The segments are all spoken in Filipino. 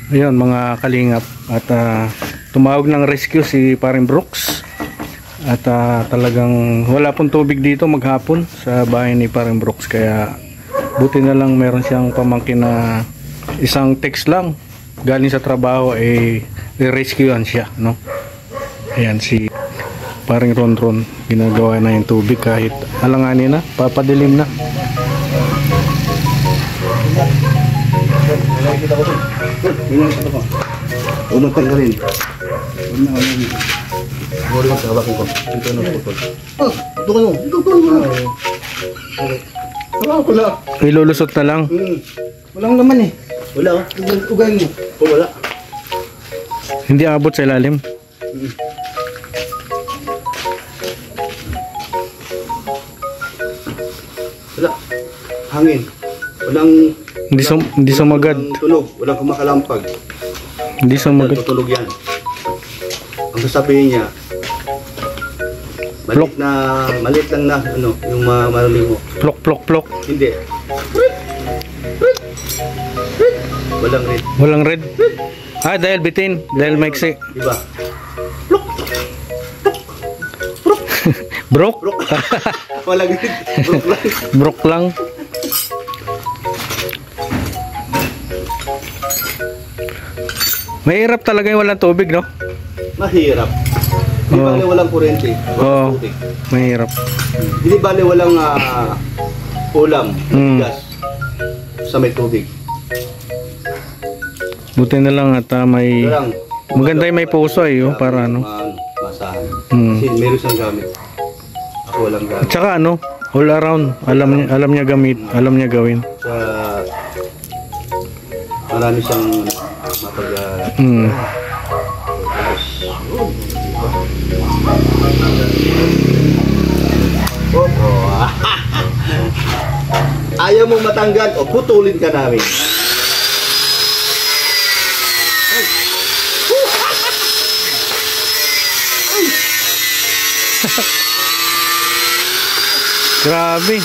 Ayun mga kalingap. At tumawag ng rescue si Paring Brooks. At talagang wala pong tubig dito maghapon sa bahay ni Paring Brooks. Kaya buti na lang meron siyang pamangkin na isang text lang galing sa trabaho i-rescuean siya, no? Ayan si Paring Ronron, ginagawa na yung tubig kahit alanganin na, papadilim na. Unang tanggalin. Muli ko sa hawakin ko. Ito na putol. Ito kayo. Ito lang. Ilulusot na lang. Walang laman eh. Wala. Ugay mo. Wala. Hindi abot sa ilalim. Wala. Hangin. Walang Hindi sumagad. Walang tunog. Walang kumakalampag. Hindi sumagad. Tutulog yan. Ang sasabihin niya, maliit lang na ano, yung marinig mo. Plok plok plok. Hindi. Walang red. Walang red. Dahil bitin, dahil maiksi. Diba? Brok. Walang red. Brok lang. Mahirap talaga yung walang tubig, no? Mahirap. Hindi bale walang kuryente. Oo. Mahirap. Hindi bale walang ulam, gas sa may tubig. Buti na lang at may maganda yung may puso para ano. Masahan. Kasi meron siyang gamit. Ako walang gamit. Tsaka ano, all around. Alam niya gamit, alam niya gawin. Sa marami siyang ayaw mong matanggal o putulin ka namin. Grabe.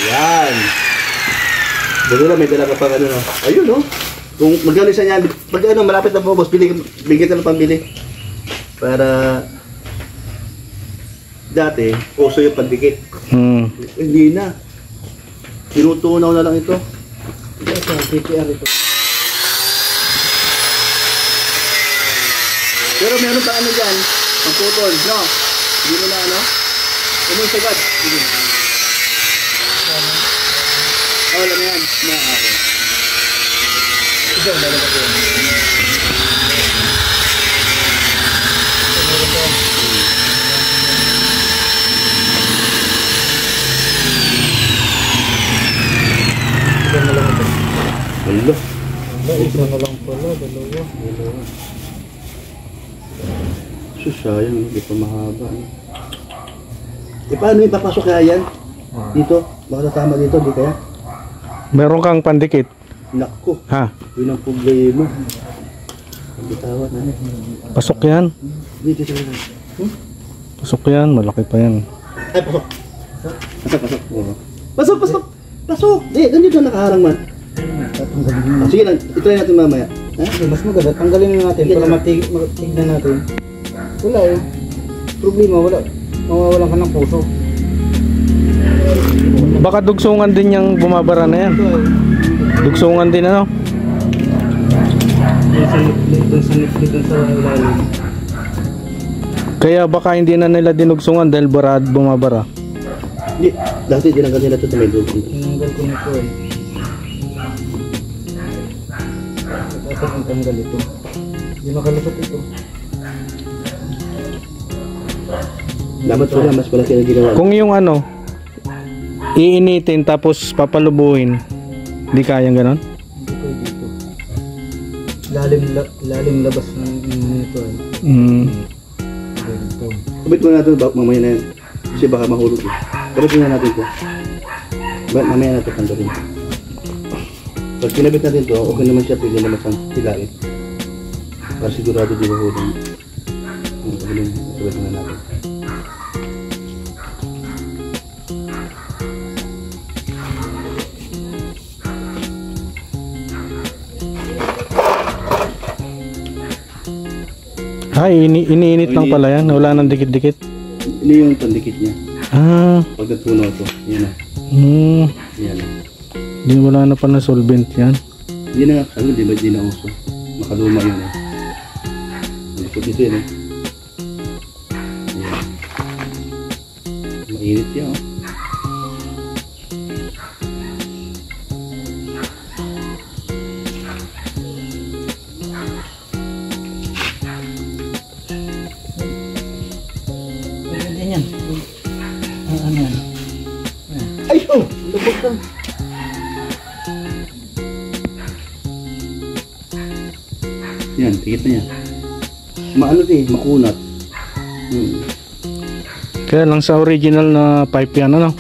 Yan. Buti na may dala ka pang ano, no? Ayun, no? Kung magaling sa niyan, pag ano, malapit na po, boss, bigyan ka ng pambili. Para dati, uso yung pandikit. Hindi na. Tinutunaw na lang ito. PPR ito. Pero meron pa ano dyan, ang putol, no? Hindi mo na ano? Ano yung sagad? Sige. Alam mo yan, na ako. Ito, meron pa po. Wala. Isa na lang pala, dalawa. Sayang, hindi pa mahaba. Paano yung papasok kaya yan? Dito? Baka natama dito, di kaya? Meron kang pandikit. Naku. Ha? Yun ang problema. Bitawan na. Pasok yan. Dito. Pasok yan, malaki pa yan. Ay, pasok. Pasok. Ganito na nakaharang man. Sige lang, itry natin mamaya. Mas maganda, tanggalin na natin para matignan natin. Wala problema, mawawalan ka ng puso. Baka dugsungan din yung bumabara na yan. Dugsungan din ano? Dito sa ilalim. Kaya baka hindi na nila dinugsungan dahil bumabara. Hindi, dati dinanggal nila ito sa may dugo. Tinanggal ko na ito Dapat ang tanggal ito. Hindi makalusot ito. Dapat pala mas malaki na ginawa. Kung yung ano, iinitin tapos papalubuhin, di kayang ganon? Hindi pwede ito. Lalim labas ng ito Kabit mo natin mamaya na yan. Kasi baka mahulog eh. Kabit mo natin ito. Mamaya natin tanggalin. Pag kinabit natin ito, okay naman siya, pwede naman siyang hilain. Para sigurado di mahulog. Kabit mo natin. Ay, iniinit lang pala yan. Wala nang dikit-dikit. Ini yung pandikit niya. Ah. Pag natunaw to, yan na. Yan na. Di wala na pala solvent yan. Hindi na, di ba di na uso? Makaluma yun eh. Malikot nito yun eh. Ayan. Mainit siya oh. Pwede yan. Ano yan? Ay, oh! Lubog ka. Yan, tikit na yan. Maano din, makunat. Kaya lang sa original na pipe yan, ano?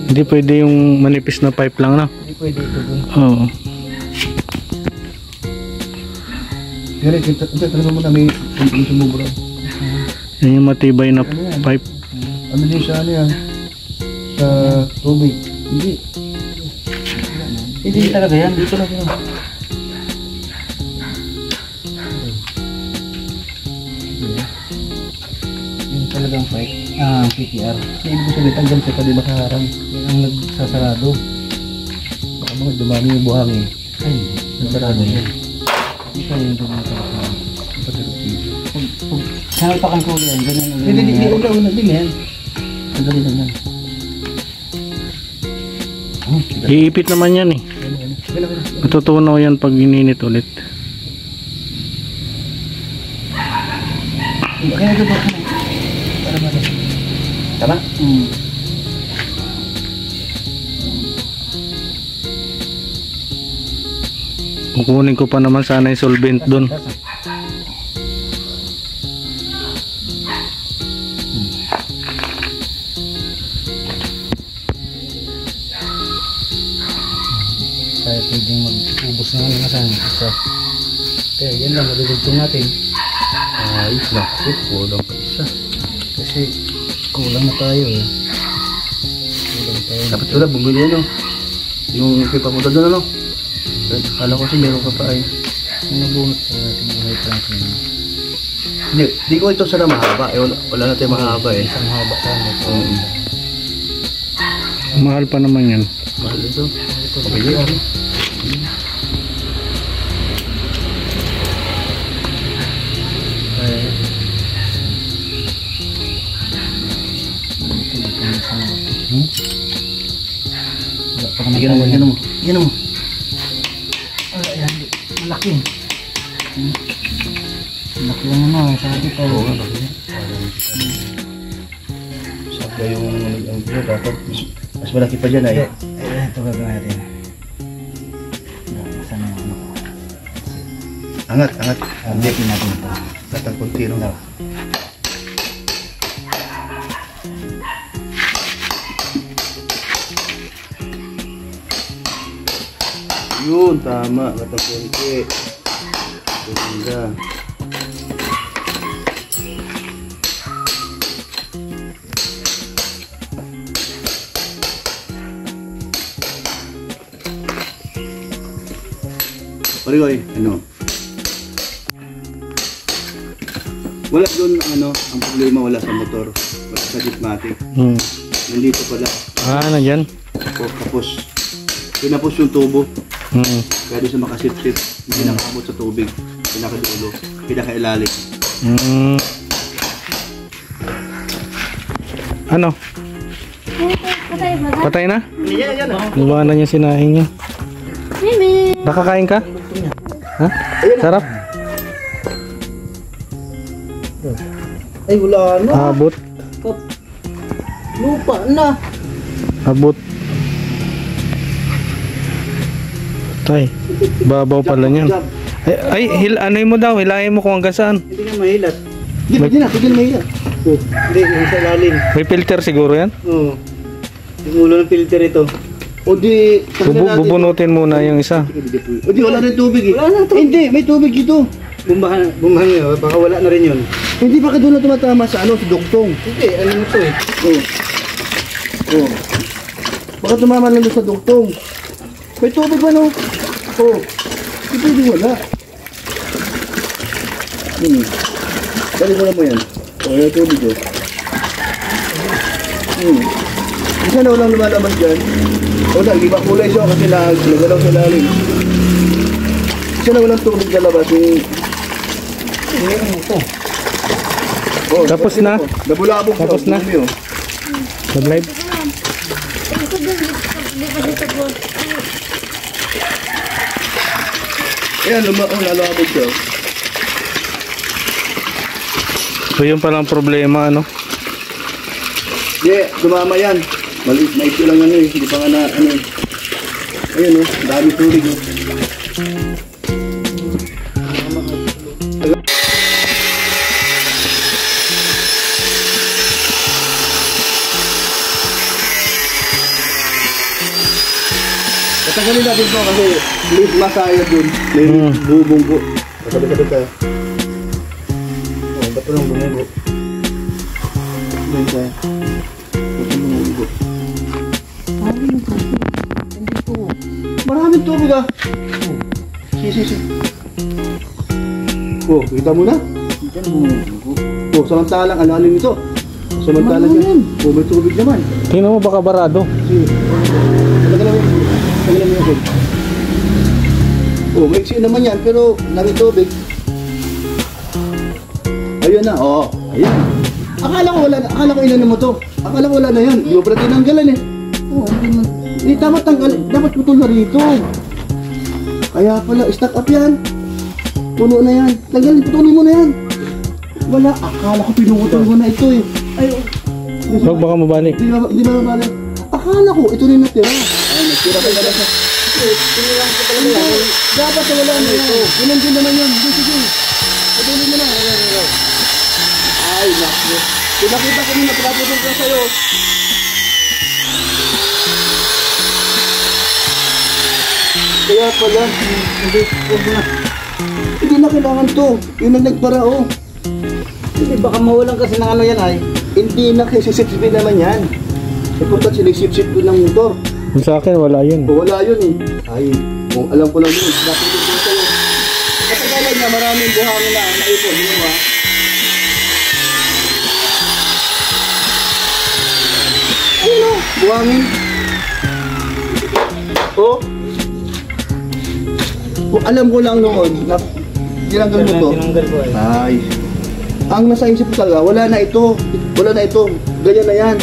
Hindi pwede yung manipis na pipe lang, ano? Hindi pwede ito dun. Oo. Pero kita talaga mo na may sumubra. Yan yung matibay na pipe. Ano din sa ano yan? Sa tubig. Hindi. Hindi talaga yan. Dito lang yan. Yung talagang pipe. PTR. Ibig ko sabihin, tanggal siya pa di makaharang. Yan ang nagsasarado. Baka mga dumami yung buhangin. Ay, nagsarado yan. Hindi pa yung dumatakas. Saan pa kang kulo yan? Ganyan ang Hindi, una din yan. Sandali lang yan. Iipit naman yan eh. Matutunaw yan pag ininit ulit. Kaya ito ba? Para ba? Tama? Kukunin ko pa naman sana yung solvent dun. Kaya pwedeng mag-ubos na nga sana. So, kaya yan lang, malulugtong natin. Ayos na. Kulang pa isa. Kasi kulang na tayo eh. Kulang tayo. Dapat wala, bumili ano. Yung pipapunta doon ano. Kala ko kasi meron ka pa ay. Yung nabunot sa ating mga Franklin. Hindi ko ito sana mahaba. Wala na tayo mahaba eh. Isang haba sana. Mahal pa naman yan. Mahal ito. Pabili ako. Yan mo. Yan mo. Ayan, malaki. Malaki lang naman, sabi ko. Oo nga, bakit yan? Sabay yung dapat mas malaki pa dyan ay. Ito gagawin natin. Sana yung ano ko. Angat. Angatin natin ito. Tatang konti no. Yun, tama. Tatang konti. Ganda. Parigoy, ano? Wala doon ang problema wala sa motor, wala sa Ditmatic. Nandito pala. Nandyan? Tapos, pinapos yung tubo. Kaya doon sa makasip-sip, hindi nakakamot sa tubig. Pinakadulo, pinakailalim. Ano? Patay na? Yan. Lumahan na niya sinahing niya. Nakakain ka? Ha? Sarap? Ay, wala na. Abot. Lupa na. Abot. Tay, babaw pala niyan. Anoy mo daw, hilahin mo kung hanggang saan. Hindi nga mahilat. Hindi na mahilat. Hindi, yung sa lalim. May filter siguro yan? Oo. Yung ulo ng filter ito. O di, Bubunutin muna yung isa. O di, wala rin tubig eh. Wala na tubig. Hindi, may tubig dito. Bumbahan yun, baka wala na rin yun. Hindi ba ka doon na tumatama sa sa dugtong? Hindi, ano na to eh. Oh. Baka tumama lang doon sa dugtong. May tubig ba no? Oh. Hindi pwede wala. Dali mo yan. Wala tubig oh. Isa na walang lumalabas dyan. O dahil, iba kulay siya kasi nagalaw sa lalim. Isa na walang tubig lalabas. Oh, Tapos na? Nabulabog Tapos na? Nag-live? Ayan, lalabog siya. So yun palang problema, ano? Yeah, dumama yan. Maiksi lang ano eh. Hindi pa nga na ano eh. Ayun oh, dami tulig oh. Tatagalin natin po kasi masaya dun. May bubunggo. Kasabi-sabi tayo. Oh, ba't lang bumunggo? Doon tayo. Maraming tubig ah. Si. Oh, kita mo na? Oh, samantalang ang lalim nito. Samantalang yan. Oh, may tubig naman. Tingnan mo baka barado. Tagalan mo yun. Oh, maiksi naman yan, pero namin tubig. Ayun na, oh. Ayan. Akala ko ilan mo to. Akala ko wala na yan. Di ba pala tinanggalan eh. Oh, hindi man. Eh, dapat putol na rito. Kaya pala, stock up yan. Puno na yan. Putulin mo na yan. Wala, akala ko pinutol mo na ito eh. Ay, Huwag baka mabali. Di ba mabali? Akala ko, ito rin natira. Ay, nagtira ka talaga sa... Tinilang ko talaga yan. Dapat na wala na ito. Ganun din naman yan. Sige. Putulin mo na. Ay, naku. Pinakita ko nila, pinaputol ko sa'yo. Kaya pala, hindi na kailangan to. Yun ang nagpara oh. Hindi, baka mawalan kasi ng ano yan ay. Hindi na kasi sip-sipin naman yan. Ipagkat sinisip-sip ko ng motor. Sa akin wala yun. O wala yun eh. Ay, kung alam ko lang yun. Naputol ko sa'yo. Katagalan niya, maraming buhangin na naipon. Yun mo ha. Ayun o, buhangin. Oh. Alam ko lang noon na tinanggal mo to. Tinanggal ko ay. Ay. Ang nasa isip ko talaga, wala na ito. Wala na ito. Ganyan na yan.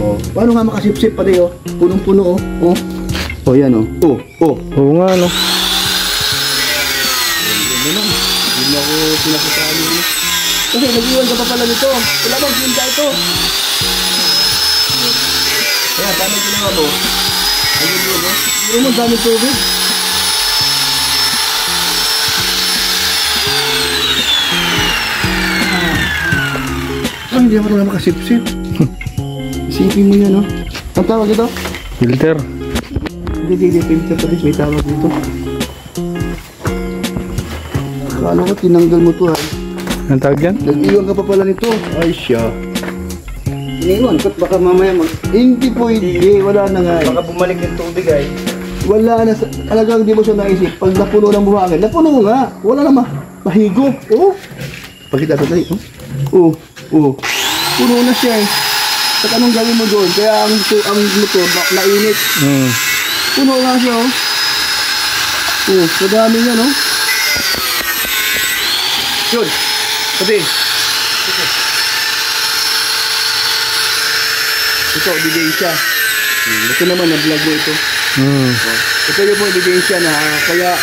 Oh. Paano nga makasip-sip pati oh? Punong-puno oh. Oh. Oh yan oh. Oh. Oh. Oo nga, no? Hindi mo ako pinasasali mo. Kasi nag-iwan ka pa pala nito. Wala bang pinta ito? Kaya paano ginawa mo? Ano mo mo? Hindi mo dami tubig. Ay, hindi ako na makasip-sip. Isipin mo yan, no? Ang tawag ito? Filter. Hindi, filter pa rin. May tawag dito. Akala ko tinanggal mo to, ha? Ang tawag yan? Nag-iwan ka pa pala nito. Ay, siya. Iniwan ko, baka mamaya Hindi pwede. Wala na nga. baka bumalik yung tubig ay. Wala na. Talagang di mo siya naisip. Pag napuno ng buhangin, napuno nga. Wala na mahigo. Oh. Pakita ko tayo. Oh. Oh. Puno na siya eh. At anong gawin mo doon? Kaya ang motor nainit. Puno na siya oh. Oh, madami yan oh. Yun. Sabi. Ito, ebidensya. Ito naman, na-vlog mo ito. Ito yung po ebidensya na kaya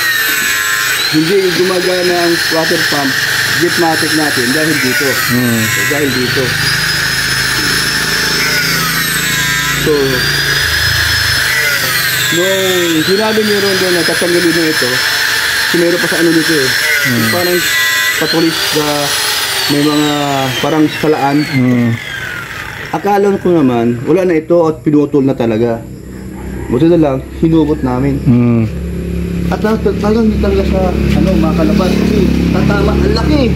hindi gumagana ang water pump, Jetmatic natin dahil dito. So, dahil dito. So, nung sinabi niyo ron doon na tatanggalin nyo ito, meron pa sa ano dito eh. Parang patulis na may mga parang salaan. Akala ko naman, wala na ito at pinutol na talaga. Buti na lang, hinubot namin. At talagang hindi talaga sa makalabas kasi tatama, ang laki.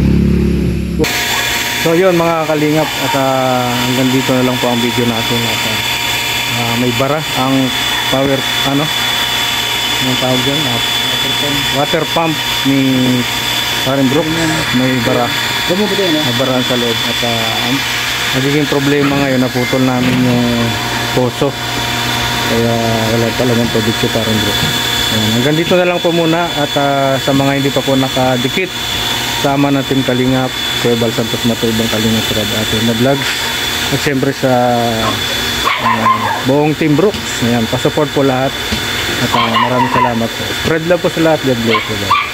So yun mga kalingap at hanggang dito na lang po ang video natin at may bara ang power anong tawag dyan? Water pump ni Paring Brook may bara. Huwag mo ba tayo, no? nabaraan sa loob at ang nagiging problema ngayon, naputol namin yung poso kaya wala talagang tubig si Parang Brooks. Ayan, hanggang dito na lang po muna at sa mga hindi pa po nakadikit, sama natin Kalingap Kuya Bal Santos Matubang, Kalingap Rab atin na vlogs at syempre sa buong Team Brooks. Ayan, pasupport po lahat at maraming salamat po. Spread love po sa lahat. God bless po.